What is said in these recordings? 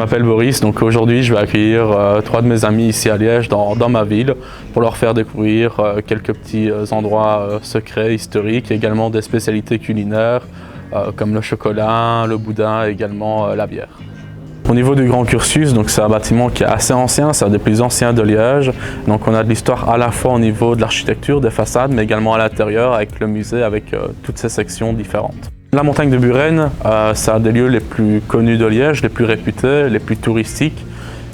m'appelle Boris, donc aujourd'hui je vais accueillir 3 de mes amis ici à Liège, dans ma ville, pour leur faire découvrir quelques petits endroits secrets, historiques, et également des spécialités culinaires comme le chocolat, le boudin et également la bière. Au niveau du Grand Cursus, c'est un bâtiment qui est assez ancien, c'est un des plus anciens de Liège. Donc on a de l'histoire à la fois au niveau de l'architecture, des façades, mais également à l'intérieur avec le musée, avec toutes ces sections différentes. La montagne de Buren, c'est un des lieux les plus connus de Liège, les plus réputés, les plus touristiques.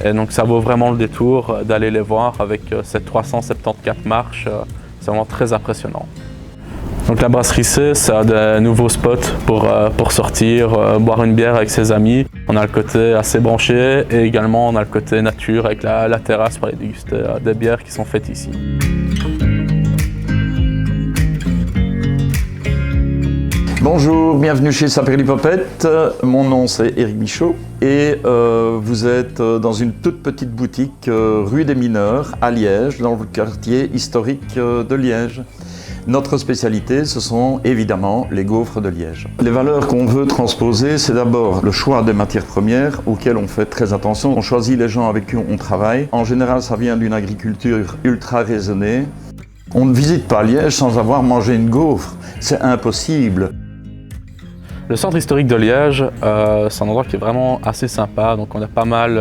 Et donc ça vaut vraiment le détour d'aller les voir avec ces 374 marches, c'est vraiment très impressionnant. Donc la brasserie C, c'est un des nouveaux spots pour sortir, boire une bière avec ses amis. On a le côté assez branché et également on a le côté nature avec la terrasse pour aller déguster des bières qui sont faites ici. Bonjour, bienvenue chez Saperlipopette. Mon nom c'est Éric Michaud et vous êtes dans une toute petite boutique rue des Mineurs à Liège, dans le quartier historique de Liège. Notre spécialité, ce sont évidemment les gaufres de Liège. Les valeurs qu'on veut transposer, c'est d'abord le choix des matières premières auxquelles on fait très attention. On choisit les gens avec qui on travaille. En général, ça vient d'une agriculture ultra raisonnée. On ne visite pas Liège sans avoir mangé une gaufre. C'est impossible. Le centre historique de Liège, c'est un endroit qui est vraiment assez sympa. Donc on a pas mal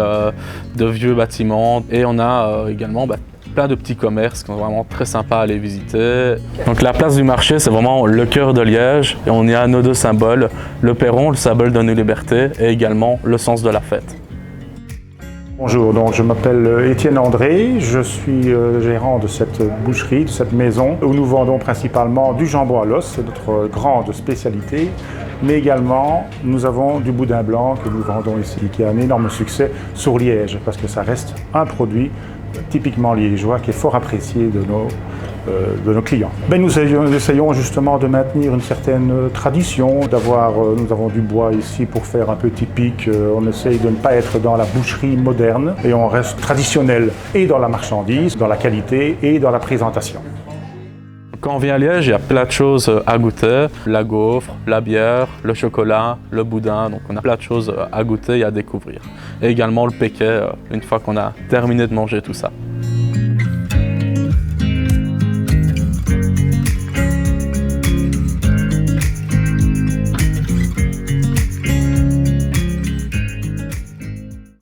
de vieux bâtiments et on a également plein de petits commerces qui sont vraiment très sympas à aller visiter. Donc la place du marché, c'est vraiment le cœur de Liège et on y a nos deux symboles, le perron, le symbole de nos libertés, et également le sens de la fête. Bonjour, donc je m'appelle Étienne André, je suis gérant de cette boucherie, de cette maison où nous vendons principalement du jambon à l'os, c'est notre grande spécialité, mais également nous avons du boudin blanc que nous vendons ici, qui a un énorme succès sur Liège parce que ça reste un produit typiquement liégeois qui est fort apprécié de nos clients. Nous essayons justement de maintenir une certaine tradition, nous avons du bois ici pour faire un peu typique, on essaye de ne pas être dans la boucherie moderne et on reste traditionnel et dans la marchandise, dans la qualité et dans la présentation. Quand on vient à Liège, il y a plein de choses à goûter. La gaufre, la bière, le chocolat, le boudin. Donc on a plein de choses à goûter et à découvrir. Et également le péquet, une fois qu'on a terminé de manger tout ça.